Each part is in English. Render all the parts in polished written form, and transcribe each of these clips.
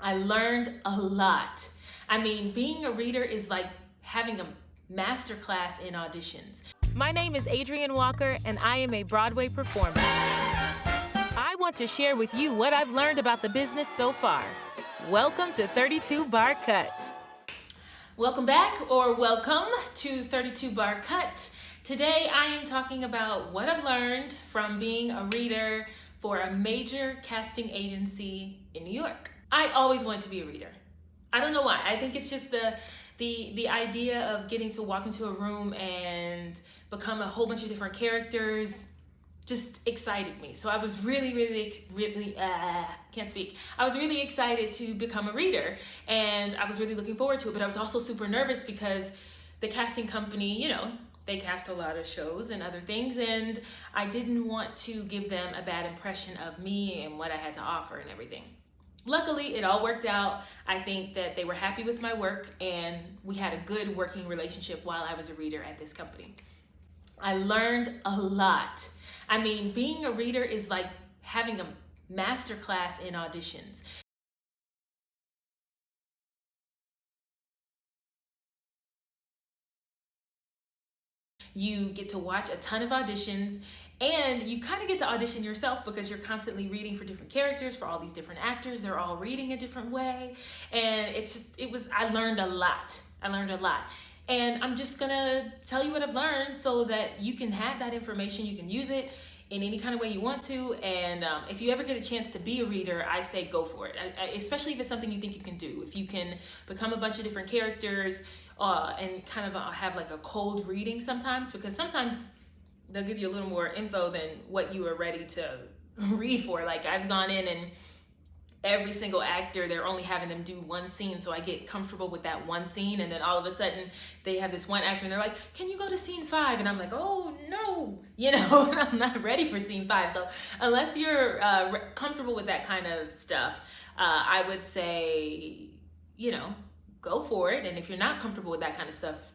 I learned a lot. I mean, being a reader is like having a master class in auditions. My name is Adrienne Walker, and I am a Broadway performer. I want to share with you what I've learned about the business so far. Welcome to 32 Bar Cut. Welcome back, or welcome to 32 Bar Cut. Today I am talking about what I've learned from being a reader for a major casting agency in New York. I always wanted to be a reader. I don't know why. I think it's just the idea of getting to walk into a room and become a whole bunch of different characters just excited me. So I was really can't speak. I was really excited to become a reader, and I was really looking forward to it, but I was also super nervous because the casting company, they cast a lot of shows and other things, and I didn't want to give them a bad impression of me and what I had to offer and everything. Luckily, it all worked out. I think that they were happy with my work, and we had a good working relationship while I was a reader at this company. I learned a lot. I mean, being a reader is like having a master class in auditions. You get to watch a ton of auditions, and you kind of get to audition yourself because you're constantly reading for different characters, for all these different actors. They're all reading a different way. And I learned a lot. And I'm just gonna tell you what I've learned so that you can have that information, you can use it in any kind of way you want to. And if you ever get a chance to be a reader, I say go for it, especially if it's something you think you can do. If you can become a bunch of different characters and kind of have like a cold reading sometimes, because sometimes they'll give you a little more info than what you were ready to read for. Like I've gone in and every single actor, they're only having them do one scene, so I get comfortable with that one scene, and then all of a sudden they have this one actor and they're like, can you go to scene 5? And I'm like, oh no, I'm not ready for scene 5. So unless you're comfortable with that kind of stuff, I would say, go for it. And if you're not comfortable with that kind of stuff,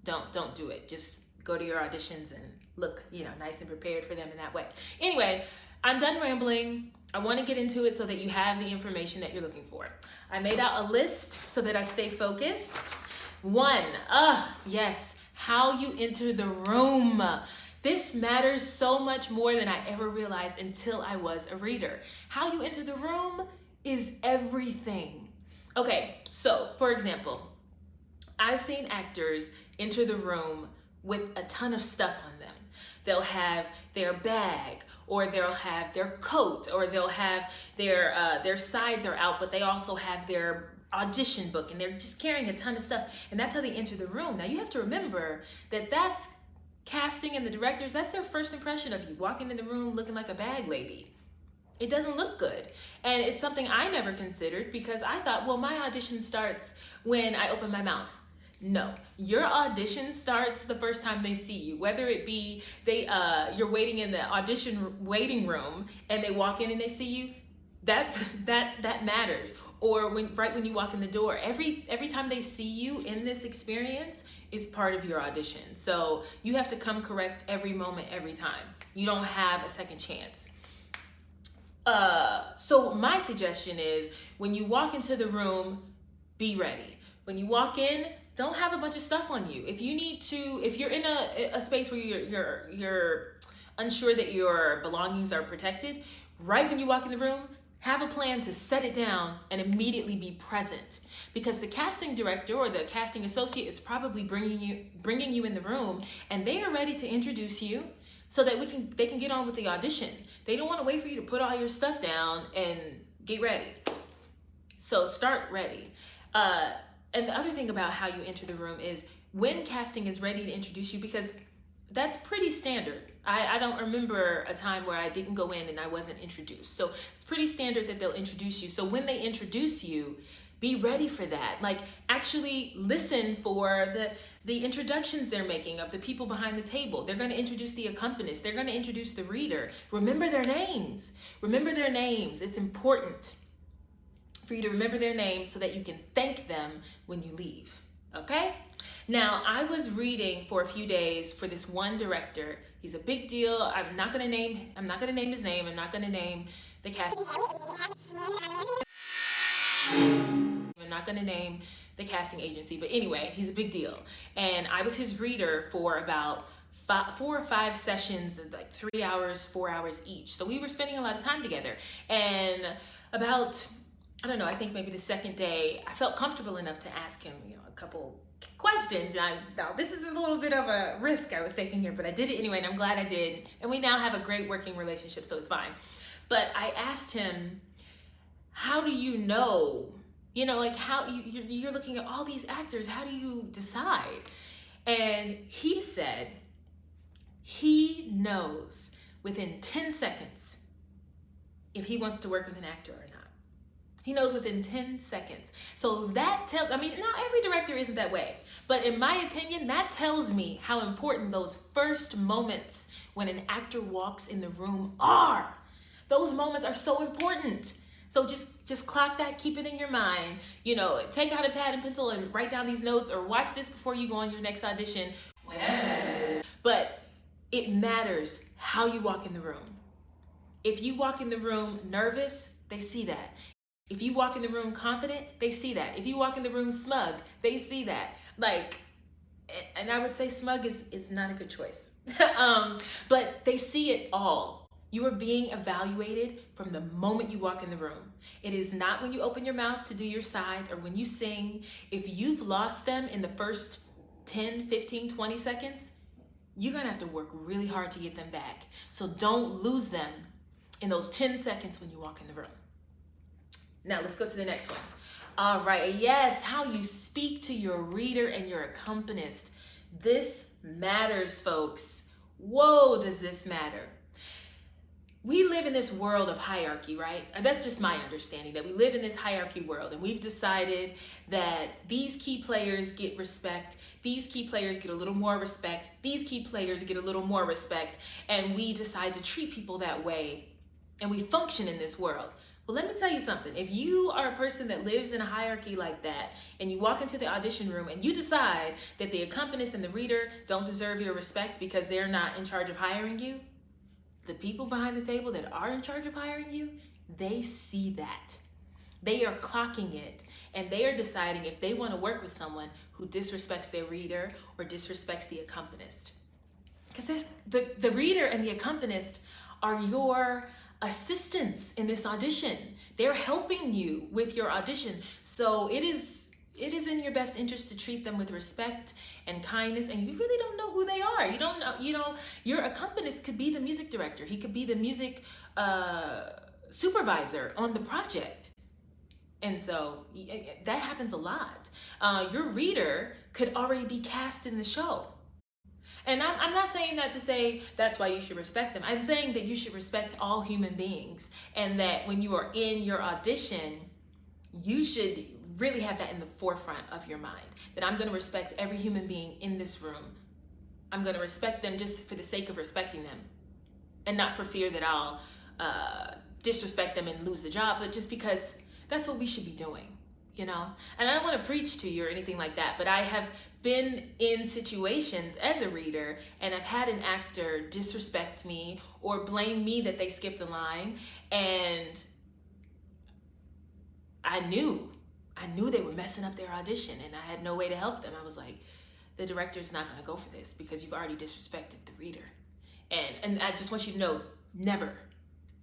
don't do it. Just go to your auditions and look, nice and prepared for them in that way. Anyway, I'm done rambling. I want to get into it so that you have the information that you're looking for. I made out a list so that I stay focused. 1, yes, how you enter the room. This matters so much more than I ever realized until I was a reader. How you enter the room is everything. Okay, so for example, I've seen actors enter the room with a ton of stuff on them. They'll have their bag, or they'll have their coat, or they'll have their sides are out, but they also have their audition book, and they're just carrying a ton of stuff, and that's how they enter the room. Now you have to remember that that's casting, and the directors, that's their first impression of you, walking in the room looking like a bag lady. It doesn't look good. And it's something I never considered because I thought, well, my audition starts when I open my mouth. No, your audition starts the first time they see you, whether it be you're waiting in the audition waiting room and they walk in and they see you. That matters. Or right when you walk in the door, every time they see you in this experience is part of your audition. So you have to come correct every moment, every time. You don't have a second chance. So my suggestion is when you walk into the room, be ready. When you walk in, don't have a bunch of stuff on you. If you're in a space where you're unsure that your belongings are protected, right when you walk in the room, have a plan to set it down and immediately be present. Because the casting director or the casting associate is probably bringing you in the room, and they are ready to introduce you so that they can get on with the audition. They don't want to wait for you to put all your stuff down and get ready. So start ready. And the other thing about how you enter the room is when casting is ready to introduce you, because that's pretty standard. I don't remember a time where I didn't go in and I wasn't introduced. So it's pretty standard that they'll introduce you. So when they introduce you, be ready for that. Like actually listen for the introductions they're making of the people behind the table. They're going to introduce the accompanist. They're going to introduce the reader. Remember their names. It's important for you to remember their names so that you can thank them when you leave. Okay? Now, I was reading for a few days for this one director. He's a big deal. I'm not gonna name his name. I'm not gonna name the cast. not going to name the casting agency, but anyway, he's a big deal. And I was his reader for about 4 or 5 sessions of like 3 hours, 4 hours each. So we were spending a lot of time together. And about, I don't know, I think maybe the second day, I felt comfortable enough to ask him, a couple questions. And now this is a little bit of a risk I was taking here, but I did it anyway, and I'm glad I did. And we now have a great working relationship, so it's fine. But I asked him, how do you know, like how you're looking at all these actors, how do you decide? And he said he knows within 10 seconds if he wants to work with an actor or not. He knows within 10 seconds. So that tells, not every director isn't that way, but in my opinion, that tells me how important those first moments when an actor walks in the room are. Those moments are so important. So just clock that, keep it in your mind, take out a pad and pencil and write down these notes, or watch this before you go on your next audition, whenever that is. But it matters how you walk in the room. If you walk in the room nervous, they see that. If you walk in the room confident, they see that. If you walk in the room smug, they see that. And I would say smug is not a good choice. But they see it all. You are being evaluated from the moment you walk in the room. It is not when you open your mouth to do your sides or when you sing. If you've lost them in the first 10, 15, 20 seconds, you're gonna have to work really hard to get them back. So don't lose them in those 10 seconds when you walk in the room. Now let's go to the next one. All right, yes, how you speak to your reader and your accompanist. This matters, folks. Whoa, does this matter? We live in this world of hierarchy, right? And that's just my understanding, that we live in this hierarchy world, and we've decided that these key players get respect, these key players get a little more respect, these key players get a little more respect, and we decide to treat people that way, and we function in this world. Well, let me tell you something. If you are a person that lives in a hierarchy like that, and you walk into the audition room and you decide that the accompanist and the reader don't deserve your respect because they're not in charge of hiring you, the people behind the table that are in charge of hiring you, they see that. They are clocking it, and they are deciding if they want to work with someone who disrespects their reader or disrespects the accompanist. Because the reader and the accompanist are your assistants in this audition. They're helping you with your audition. So it is in your best interest to treat them with respect and kindness, and you really don't know who they are. You don't know, your accompanist could be the music director. He could be the music supervisor on the project. And so that happens a lot. Your reader could already be cast in the show. And I'm not saying that to say that's why you should respect them. I'm saying that you should respect all human beings, and that when you are in your audition, you should really have that in the forefront of your mind, that I'm going to respect every human being in this room. I'm going to respect them just for the sake of respecting them, and not for fear that I'll disrespect them and lose the job, but just because that's what we should be doing, And I don't want to preach to you or anything like that, but I have been in situations as a reader, and I've had an actor disrespect me or blame me that they skipped a line, and I knew they were messing up their audition, and I had no way to help them. I was like, the director's not going to go for this because you've already disrespected the reader. And I just want you to know, never,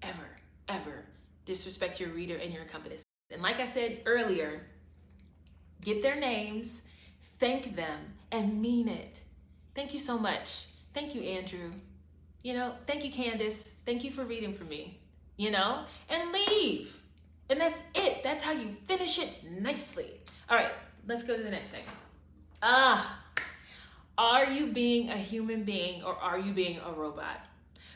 ever, ever disrespect your reader and your accompanist. And like I said earlier, get their names, thank them, and mean it. Thank you so much. Thank you, Andrew. Thank you, Candace. Thank you for reading for me, and leave. And that's it. That's how you finish it nicely. All right, let's go to the next thing. Are you being a human being, or are you being a robot?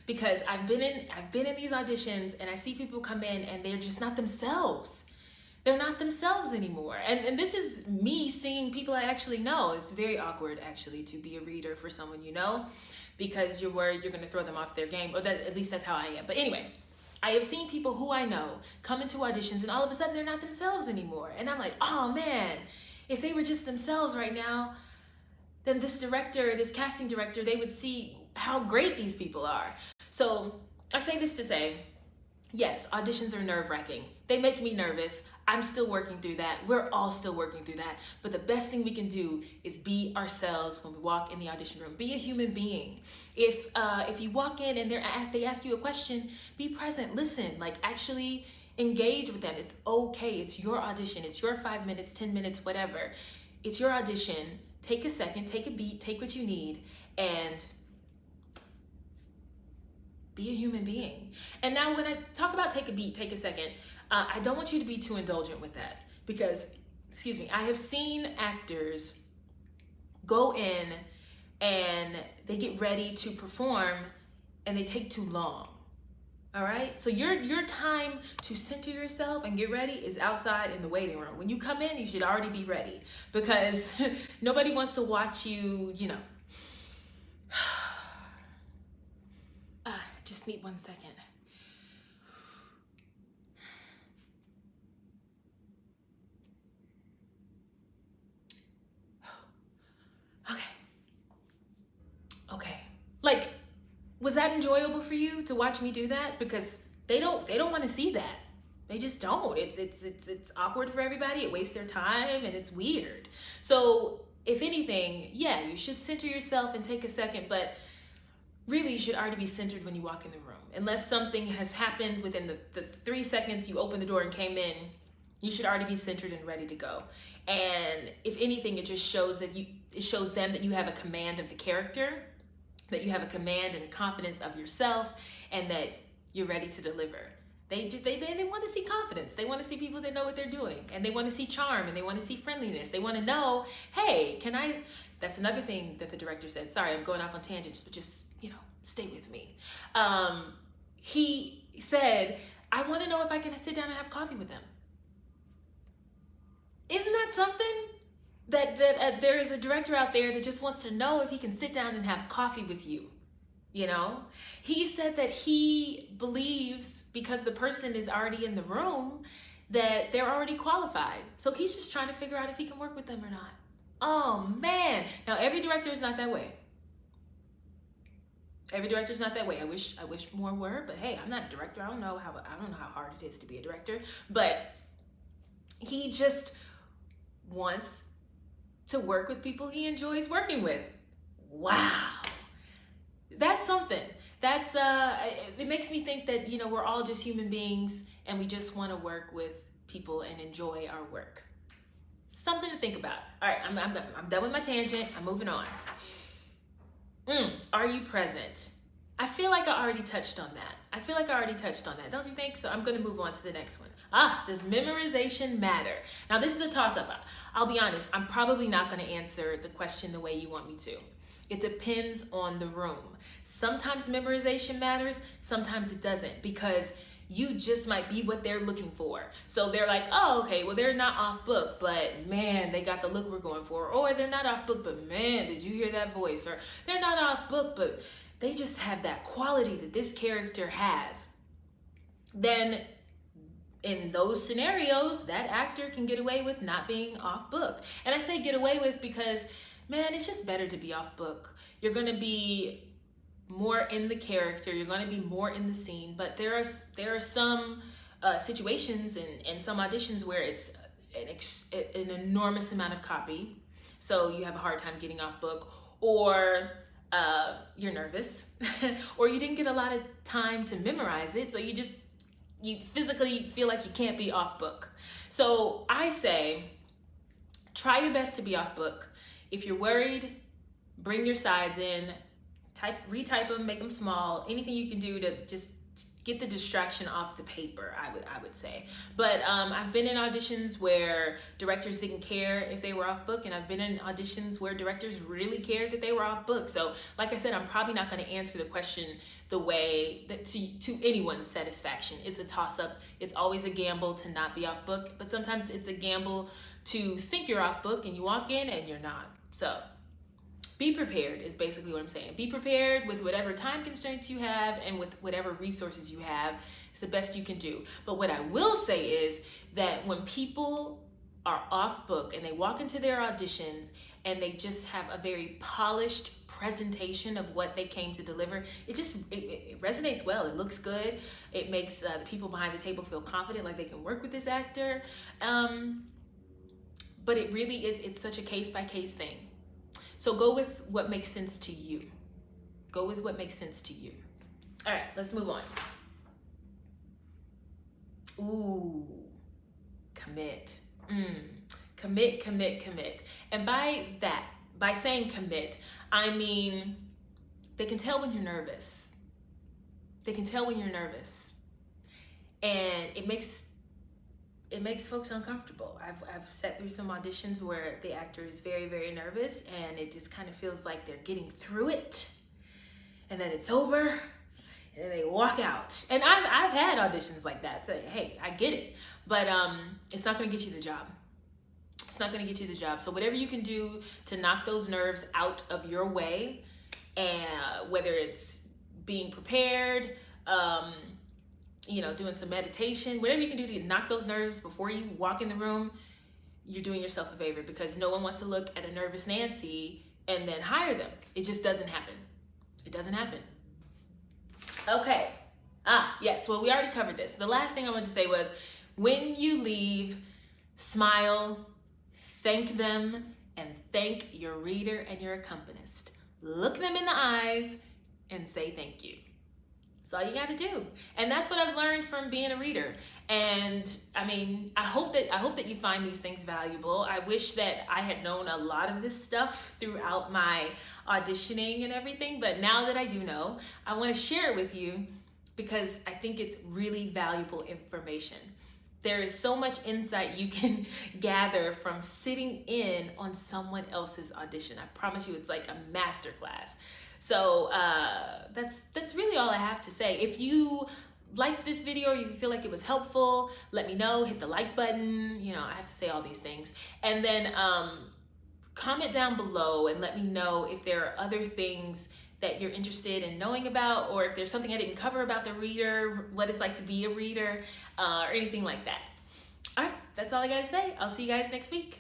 Because I've been in these auditions, and I see people come in and they're just not themselves. They're not themselves anymore. And this is me seeing people I actually know. It's very awkward, actually, to be a reader for someone you know, because you're worried you're going to throw them off their game, or that at least that's how I am. But anyway, I have seen people who I know come into auditions, and all of a sudden they're not themselves anymore. And I'm like, oh man, if they were just themselves right now, then this casting director, they would see how great these people are. So I say this to say, Yes, auditions are nerve-wracking. They make me nervous. I'm still working through that. We're all still working through that. But the best thing we can do is be ourselves when we walk in the audition room. Be a human being. If you walk in and they ask you a question, be present, listen, like actually engage with them. It's okay. It's your audition. It's your 5 minutes, 10 minutes, whatever. It's your audition. Take a second, take a beat, take what you need, and be a human being. And now when I talk about take a beat, take a second, I don't want you to be too indulgent with that because, excuse me, I have seen actors go in and they get ready to perform and they take too long. All right? So your time to center yourself and get ready is outside in the waiting room. When you come in, you should already be ready because nobody wants to watch you, just need 1 second. Okay. Like, was that enjoyable for you to watch me do that? Because they don't want to see that. They just don't. It's awkward for everybody. It wastes their time and it's weird. So if anything, yeah, you should center yourself and take a second, but really you should already be centered when you walk in the room. Unless something has happened within the 3 seconds you opened the door and came in, you should already be centered and ready to go. And if anything, it just shows them that you have a command of the character, that you have a command and confidence of yourself, and that you're ready to deliver. They want to see confidence. They want to see people that know what they're doing, and they want to see charm, and they want to see friendliness. They want to know, hey, that's another thing that the director said. Sorry, I'm going off on tangents, but just, stay with me. He said, I want to know if I can sit down and have coffee with them. Isn't that something? That there is a director out there that just wants to know if he can sit down and have coffee with you. He said that he believes because the person is already in the room that they're already qualified. So he's just trying to figure out if he can work with them or not. Oh man. Now every director is not that way. Every director is not that way. I wish more were, but hey, I'm not a director. I don't know how hard it is to be a director, but he just wants to work with people he enjoys working with. Wow. That's something. That's it makes me think that we're all just human beings and we just want to work with people and enjoy our work. Something to think about. All right, I'm done with my tangent. I'm moving on. Are you present? I feel like I already touched on that. Don't you think? So I'm going to move on to the next one. Does memorization matter? Now this is a toss-up. I'll be honest, I'm probably not going to answer the question the way you want me to. It depends on the room. Sometimes memorization matters, sometimes it doesn't, because you just might be what they're looking for. So they're like, oh, okay, well, they're not off book, but man, they got the look we're going for. Or they're not off book, but man, did you hear that voice? Or they're not off book, but they just have that quality that this character has. Then in those scenarios, that actor can get away with not being off book. And I say get away with because, man, it's just better to be off book. You're gonna be more in the character, you're going to be more in the scene, but there are some situations and some auditions where it's an enormous amount of copy, so you have a hard time getting off book, or you're nervous or you didn't get a lot of time to memorize it, so you physically feel like you can't be off book. So I say try your best to be off book. If you're worried, bring your sides in, retype them, make them small, anything you can do to just get the distraction off the paper, I would say. But I've been in auditions where directors didn't care if they were off book, and I've been in auditions where directors really cared that they were off book. So like I said, I'm probably not going to answer the question the way that to anyone's satisfaction. It's a toss-up. It's always a gamble to not be off book, but sometimes it's a gamble to think you're off book and you walk in and you're not. So be prepared is basically what I'm saying. Be prepared with whatever time constraints you have and with whatever resources you have. It's the best you can do. But what I will say is that when people are off book and they walk into their auditions and they just have a very polished presentation of what they came to deliver, it resonates well. It looks good. It makes the people behind the table feel confident, like they can work with this actor. But it really is, it's such a case-by-case thing. So go with what makes sense to you. Go with what makes sense to you. All right, let's move on. Ooh, commit. Commit. And by saying commit, I mean, they can tell when you're nervous. They can tell when you're nervous. And it makes folks uncomfortable. I've sat through some auditions where the actor is very, very nervous and it just kind of feels like they're getting through it and then it's over and then they walk out. And I've had auditions like that. So, hey, I get it. But it's not going to get you the job. It's not going to get you the job. So whatever you can do to knock those nerves out of your way, and whether it's being prepared, doing some meditation, whatever you can do to knock those nerves before you walk in the room, you're doing yourself a favor, because no one wants to look at a nervous Nancy and then hire them. It just doesn't happen. It doesn't happen. Okay. Yes. Well, we already covered this. The last thing I wanted to say was, when you leave, smile, thank them, and thank your reader and your accompanist. Look them in the eyes and say thank you. That's all you got to do. And that's what I've learned from being a reader. And I mean, I hope that you find these things valuable. I wish that I had known a lot of this stuff throughout my auditioning and everything, but now that I do know, I want to share it with you because I think it's really valuable information. There is so much insight you can gather from sitting in on someone else's audition. I promise you, it's like a masterclass. So that's really all I have to say. If you liked this video or you feel like it was helpful, let me know. Hit the like button. I have to say all these things. And then comment down below and let me know if there are other things that you're interested in knowing about, or if there's something I didn't cover about the reader, what it's like to be a reader, or anything like that. All right, that's all I gotta say. I'll see you guys next week.